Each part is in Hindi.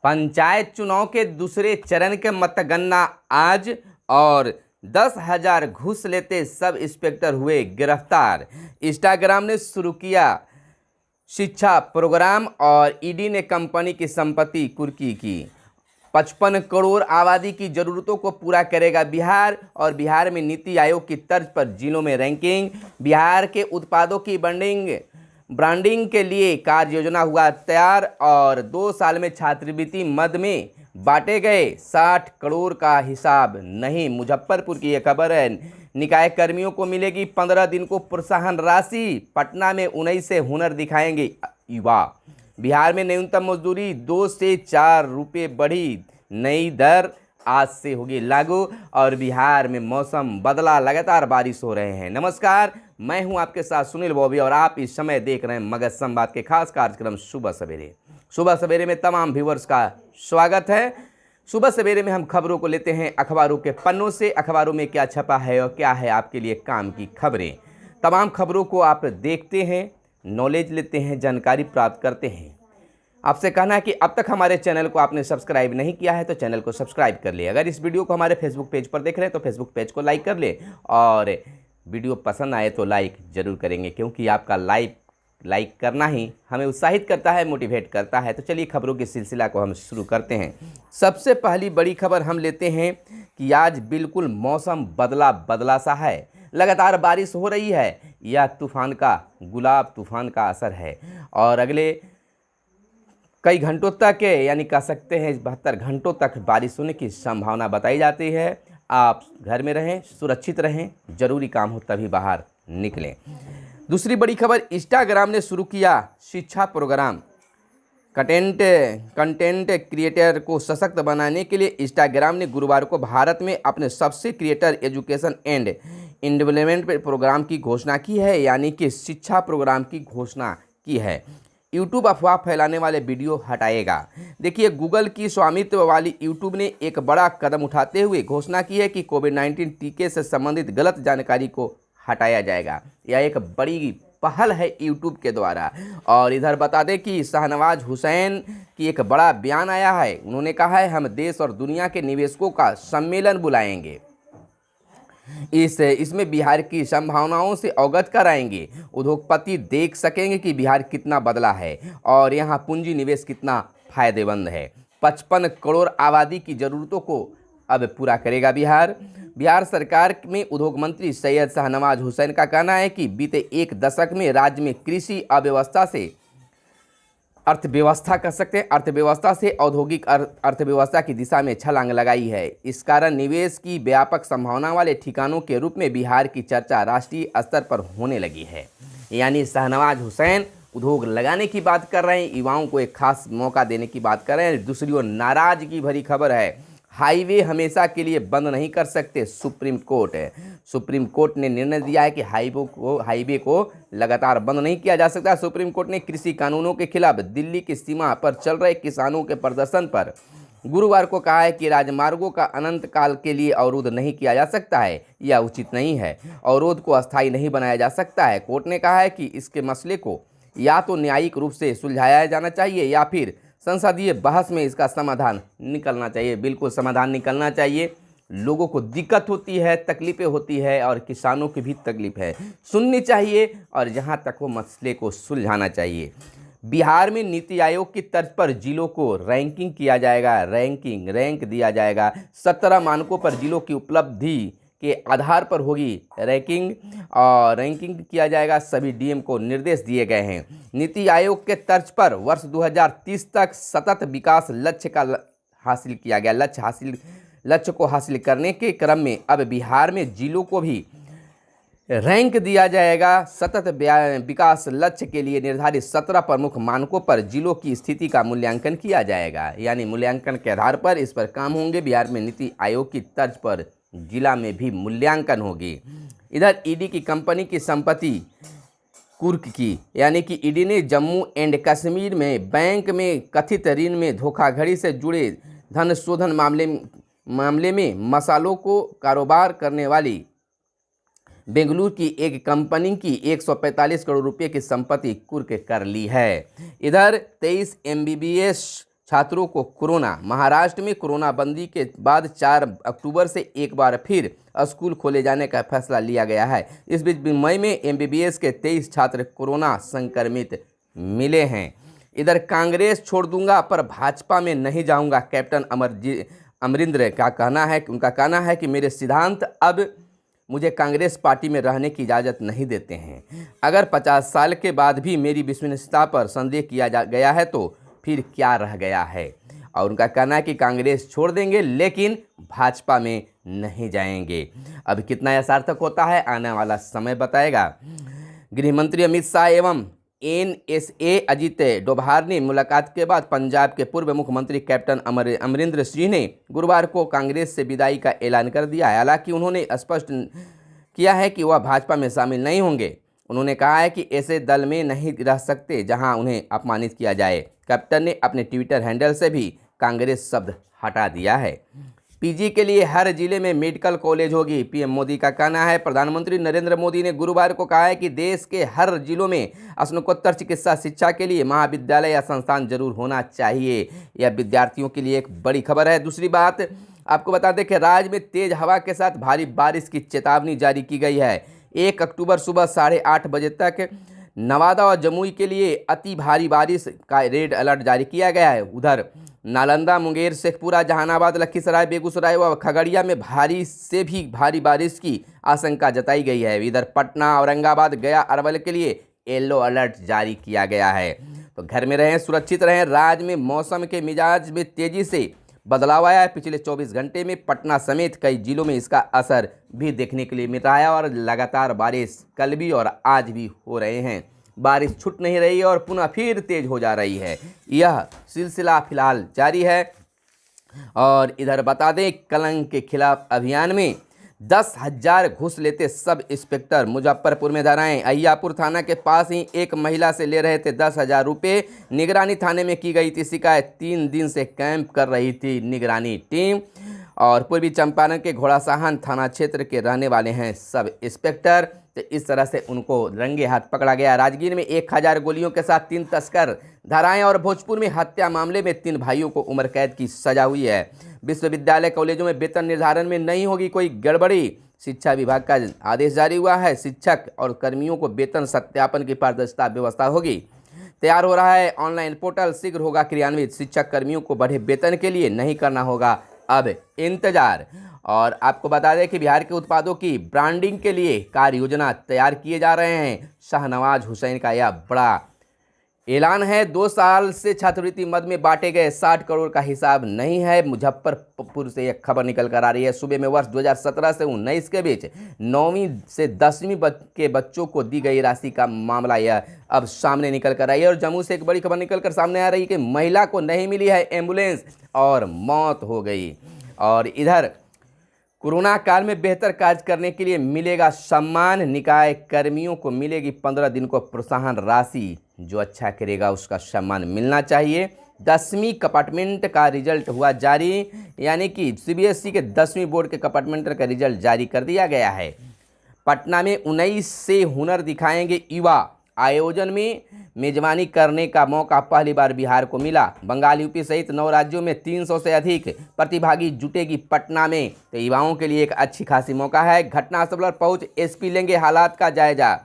पंचायत चुनाव के दूसरे चरण के मतगणना आज और 10,000 घूस लेते सब इंस्पेक्टर हुए गिरफ्तार। इंस्टाग्राम ने शुरू किया शिक्षा प्रोग्राम और ईडी ने कंपनी की संपत्ति कुर्की की। 55 करोड़ आबादी की ज़रूरतों को पूरा करेगा बिहार और बिहार में नीति आयोग की तर्ज पर जिलों में रैंकिंग। बिहार के उत्पादों की ब्रांडिंग के लिए कार्य योजना हुआ तैयार और 2 साल में छात्रवृत्ति मद में बांटे गए 60 करोड़ का हिसाब नहीं। मुजफ्फरपुर की यह खबर है। निकाय कर्मियों को मिलेगी 15 दिन को प्रोत्साहन राशि। पटना में 19 से हुनर दिखाएंगे युवा। बिहार में न्यूनतम मजदूरी 2 से 4 रुपये बढ़ी, नई दर आज से होगी लागू। और बिहार में मौसम बदला, लगातार बारिश हो रहे हैं। नमस्कार, मैं हूं आपके साथ सुनील बॉबी और आप इस समय देख रहे हैं मगध संवाद के खास कार्यक्रम सुबह सवेरे। सुबह सवेरे में तमाम व्यूअर्स का स्वागत है। सुबह सवेरे में हम खबरों को लेते हैं अखबारों के पन्नों से। अखबारों में क्या छपा है और क्या है आपके लिए काम की खबरें। तमाम खबरों को आप देखते हैं, नॉलेज लेते हैं, जानकारी प्राप्त करते हैं। आपसे कहना है कि अब तक हमारे चैनल को आपने सब्सक्राइब नहीं किया है तो चैनल को सब्सक्राइब कर ले। अगर इस वीडियो को हमारे फेसबुक पेज पर देख रहे हैं तो फेसबुक पेज को लाइक कर ले और वीडियो पसंद आए तो लाइक ज़रूर करेंगे, क्योंकि आपका लाइक करना ही हमें उत्साहित करता है, मोटिवेट करता है। तो चलिए खबरों के सिलसिला को हम शुरू करते हैं। सबसे पहली बड़ी खबर हम लेते हैं कि आज बिल्कुल मौसम बदला सा है। लगातार बारिश हो रही है। यह गुलाब तूफान का असर है और अगले कई घंटों तक यानी कह सकते हैं 72 घंटों तक बारिश होने की संभावना बताई जाती है। आप घर में रहें, सुरक्षित रहें, जरूरी काम हो तभी बाहर निकलें। दूसरी बड़ी खबर, इंस्टाग्राम ने शुरू किया शिक्षा प्रोग्राम। कंटेंट क्रिएटर को सशक्त बनाने के लिए इंस्टाग्राम ने गुरुवार को भारत में अपने सबसे creator education and development programme की घोषणा की है, यानी कि शिक्षा प्रोग्राम की घोषणा की है। यूट्यूब अफवाह फैलाने वाले वीडियो हटाएगा। देखिए, गूगल की स्वामित्व वाली यूट्यूब ने एक बड़ा कदम उठाते हुए घोषणा की है कि कोविड-19 टीके से संबंधित गलत जानकारी को हटाया जाएगा। यह एक बड़ी पहल है यूट्यूब के द्वारा। और इधर बता दें कि शाहनवाज हुसैन की एक बड़ा बयान आया है। उन्होंने कहा है, हम देश और दुनिया के निवेशकों का सम्मेलन बुलाएंगे। इसमें बिहार की संभावनाओं से अवगत कराएंगे। उद्योगपति देख सकेंगे कि बिहार कितना बदला है और यहाँ पूंजी निवेश कितना फायदेमंद है। 55 करोड़ आबादी की ज़रूरतों को अब पूरा करेगा बिहार। बिहार सरकार में उद्योग मंत्री सैयद शाहनवाज हुसैन का कहना है कि बीते एक दशक में राज्य में कृषि अर्थव्यवस्था से औद्योगिक अर्थव्यवस्था की दिशा में छलांग लगाई है। इस कारण निवेश की व्यापक संभावना वाले ठिकानों के रूप में बिहार की चर्चा राष्ट्रीय स्तर पर होने लगी है। यानी शाहनवाज हुसैन उद्योग लगाने की बात कर रहे हैं, युवाओं को एक खास मौका देने की बात कर रहे हैं। दूसरी ओर नाराजगी भरी खबर है, हाईवे हमेशा के लिए बंद नहीं कर सकते सुप्रीम कोर्ट ने निर्णय दिया है कि हाईवे को लगातार बंद नहीं किया जा सकता। सुप्रीम कोर्ट ने कृषि कानूनों के खिलाफ दिल्ली की सीमा पर चल रहे किसानों के प्रदर्शन पर गुरुवार को कहा है कि राजमार्गों का अनंत काल के लिए अवरोध नहीं किया जा सकता है। यह उचित नहीं है। अवरोध को अस्थायी नहीं बनाया जा सकता है। कोर्ट ने कहा है कि इसके मसले को या तो न्यायिक रूप से सुलझाया जाना चाहिए या फिर संसदीय बहस में इसका समाधान निकलना चाहिए। बिल्कुल समाधान निकलना चाहिए। लोगों को दिक्कत होती है, तकलीफ़ें होती है और किसानों की भी तकलीफ है, सुननी चाहिए और जहां तक वो मसले को सुलझाना चाहिए। बिहार में नीति आयोग की तर्ज पर जिलों को रैंक दिया जाएगा। 17 मानकों पर जिलों की उपलब्धि के आधार पर होगी रैंकिंग किया जाएगा। सभी डीएम को निर्देश दिए गए हैं। नीति आयोग के तर्ज पर वर्ष 2030 तक सतत विकास लक्ष्य को हासिल करने के क्रम में अब बिहार में जिलों को भी रैंक दिया जाएगा। सतत विकास लक्ष्य के लिए निर्धारित 17 प्रमुख मानकों पर जिलों की स्थिति का मूल्यांकन किया जाएगा। यानी मूल्यांकन के आधार पर इस पर काम होंगे। बिहार में नीति आयोग की तर्ज पर जिला में भी मूल्यांकन होगी। इधर ईडी की कंपनी की संपत्ति कुर्क की, यानी कि ईडी ने जम्मू एंड कश्मीर में बैंक में कथित ऋण में धोखाधड़ी से जुड़े धन शोधन मामले में मसालों को कारोबार करने वाली बेंगलुरु की एक कंपनी की 145 करोड़ रुपए की संपत्ति कुर्क कर ली है। इधर 23 MBBS छात्रों को कोरोना। महाराष्ट्र में कोरोना बंदी के बाद 4 अक्टूबर से एक बार फिर स्कूल खोले जाने का फैसला लिया गया है। इस बीच मई में एमबीबीएस के 23 छात्र कोरोना संक्रमित मिले हैं। इधर कांग्रेस छोड़ दूंगा पर भाजपा में नहीं जाऊंगा, कैप्टन अमरिंदर का कहना है। उनका कहना है कि मेरे सिद्धांत अब मुझे कांग्रेस पार्टी में रहने की इजाज़त नहीं देते हैं। अगर 50 साल के बाद भी मेरी विश्वसनीयता पर संदेह किया गया है तो फिर क्या रह गया है। और उनका कहना है कि कांग्रेस छोड़ देंगे लेकिन भाजपा में नहीं जाएंगे। अब कितना यह सार्थक होता है आने वाला समय बताएगा। गृह मंत्री अमित शाह एवं एनएसए अजित डोभाल ने मुलाकात के बाद पंजाब के पूर्व मुख्यमंत्री कैप्टन अमरिंदर सिंह ने गुरुवार को कांग्रेस से विदाई का ऐलान कर दिया है। हालांकि उन्होंने स्पष्ट किया है कि वह भाजपा में शामिल नहीं होंगे। उन्होंने कहा है कि ऐसे दल में नहीं रह सकते जहां उन्हें अपमानित किया जाए। कैप्टन ने अपने ट्विटर हैंडल से भी कांग्रेस शब्द हटा दिया है। पीजी के लिए हर जिले में मेडिकल कॉलेज होगी, पीएम मोदी का कहना है। प्रधानमंत्री नरेंद्र मोदी ने गुरुवार को कहा है कि देश के हर जिलों में स्नातकोत्तर चिकित्सा शिक्षा के लिए महाविद्यालय या संस्थान जरूर होना चाहिए। यह विद्यार्थियों के लिए एक बड़ी खबर है। दूसरी बात आपको बता दें कि राज्य में तेज हवा के साथ भारी बारिश की चेतावनी जारी की गई है। 1 अक्टूबर सुबह 8:30 बजे तक नवादा और जमुई के लिए अति भारी बारिश का रेड अलर्ट जारी किया गया है। उधर नालंदा, मुंगेर, शेखपुरा, जहानाबाद, लखीसराय, बेगूसराय व खगड़िया में भारी से भी भारी बारिश की आशंका जताई गई है। इधर पटना, औरंगाबाद, गया, अरवल के लिए येलो अलर्ट जारी किया गया है। तो घर में रहें, सुरक्षित रहें। राज्य में मौसम के मिजाज में तेजी से बदलाव आया है। पिछले 24 घंटे में पटना समेत कई जिलों में इसका असर भी देखने के लिए मिल रहा है और लगातार बारिश कल भी और आज भी हो रहे हैं। बारिश छूट नहीं रही है और पुनः फिर तेज हो जा रही है। यह सिलसिला फिलहाल जारी है। और इधर बता दें कलंक के खिलाफ अभियान में 10,000 घूस लेते सब इंस्पेक्टर। मुजफ्फरपुर में धराएं। अहियापुर थाना के पास ही एक महिला से ले रहे थे 10,000 रुपये। निगरानी थाने में की गई थी शिकायत। 3 दिन से कैंप कर रही थी निगरानी टीम। और पूर्वी चंपारण के घोड़ासाहन थाना क्षेत्र के रहने वाले हैं सब इंस्पेक्टर। तो इस तरह से उनको रंगे हाथ पकड़ा गया। राजगीर में 1000 गोलियों के साथ 3 तस्कर धराएं और भोजपुर में हत्या मामले में 3 भाइयों को उम्र कैद की सजा हुई है। विश्वविद्यालय कॉलेजों में वेतन निर्धारण में नहीं होगी कोई गड़बड़ी, शिक्षा विभाग का आदेश जारी हुआ है। शिक्षक और कर्मियों को वेतन सत्यापन की पारदर्शिता व्यवस्था होगी। तैयार हो रहा है ऑनलाइन पोर्टल, शीघ्र होगा क्रियान्वित। शिक्षक कर्मियों को बढ़े वेतन के लिए नहीं करना होगा अब इंतजार। और आपको बता दें कि बिहार के उत्पादों की ब्रांडिंग के लिए कार्य योजना तैयार किए जा रहे हैं। शाहनवाज हुसैन का यह बड़ा ऐलान है। 2 साल से छात्रवृत्ति मद में बांटे गए 60 करोड़ का हिसाब नहीं है। मुजफ्फरपुर से यह खबर निकल कर आ रही है। सूबे में वर्ष 2017 से 19 के बीच 9वीं से 10वीं के बच्चों को दी गई राशि का मामला यह अब सामने निकल कर आई है। और जम्मू से एक बड़ी खबर निकल कर सामने आ रही है कि महिला को नहीं मिली है एम्बुलेंस और मौत हो गई। और इधर कोरोना काल में बेहतर कार्य करने के लिए मिलेगा सम्मान। निकाय कर्मियों को मिलेगी 15 दिन को प्रोत्साहन राशि। जो अच्छा करेगा उसका सम्मान मिलना चाहिए। 10वीं कंपार्टमेंट का रिजल्ट हुआ जारी, यानी कि सीबीएसई के 10वीं बोर्ड के कंपार्टमेंट का रिजल्ट जारी कर दिया गया है। पटना में 19 से हुनर दिखाएंगे युवा। आयोजन में मेजबानी करने का मौका पहली बार बिहार को मिला। बंगाल, यूपी सहित 9 राज्यों में 300 से अधिक प्रतिभागी जुटेगी पटना में। तो युवाओं के लिए एक अच्छी खासी मौका है। घटनास्थल पर पहुंच एसपी लेंगे हालात का जायजा।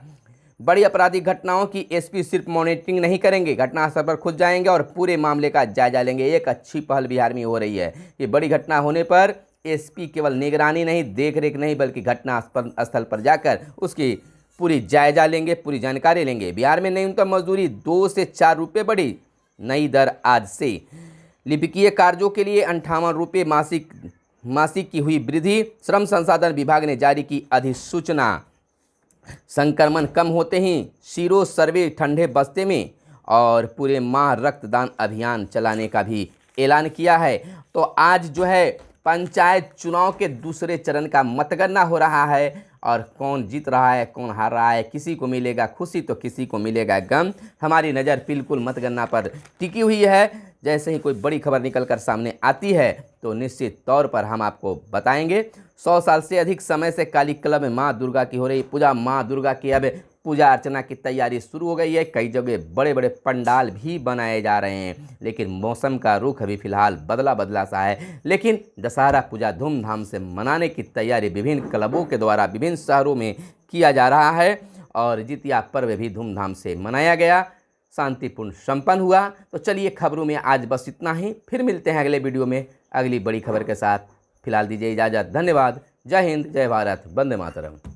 बड़ी आपराधिक घटनाओं की एसपी सिर्फ मॉनिटरिंग नहीं करेंगे, घटनास्थल पर खुद जाएंगे और पूरे मामले का जायजा लेंगे। एक अच्छी पहल बिहार में हो रही है कि बड़ी घटना होने पर एसपी केवल निगरानी नहीं, देखरेख नहीं, बल्कि घटनास्थल पर जाकर उसकी पूरी जायजा लेंगे, पूरी जानकारी लेंगे। बिहार में न्यूनतम मजदूरी 2 से 4 रुपये बढ़ी, नई दर आज से। लिपिकीय कार्यों के लिए 58 रुपये मासिक की हुई वृद्धि। श्रम संसाधन विभाग ने जारी की अधिसूचना। संक्रमण कम होते ही सीरो सर्वे ठंडे बस्ते में और पूरे माह रक्तदान अभियान चलाने का भी ऐलान किया है। तो आज जो है पंचायत चुनाव के दूसरे चरण का मतगणना हो रहा है और कौन जीत रहा है, कौन हार रहा है, किसी को मिलेगा खुशी तो किसी को मिलेगा गम। हमारी नज़र बिल्कुल मतगणना पर टिकी हुई है। जैसे ही कोई बड़ी खबर निकल कर सामने आती है तो निश्चित तौर पर हम आपको बताएंगे। 100 साल से अधिक समय से काली क्लब में माँ दुर्गा की हो रही पूजा। माँ दुर्गा की अब पूजा अर्चना की तैयारी शुरू हो गई है। कई जगह बड़े बड़े पंडाल भी बनाए जा रहे हैं, लेकिन मौसम का रुख अभी फिलहाल बदला बदला सा है। लेकिन दशहरा पूजा धूमधाम से मनाने की तैयारी विभिन्न क्लबों के द्वारा विभिन्न शहरों में किया जा रहा है और जितिया पर्व भी धूमधाम से मनाया गया, शांतिपूर्ण संपन्न हुआ। तो चलिए खबरों में आज बस इतना ही, फिर मिलते हैं अगले वीडियो में अगली बड़ी खबर के साथ। फिलहाल दीजिए इजाज़त। धन्यवाद। जय हिंद, जय भारत, वंदे मातरम।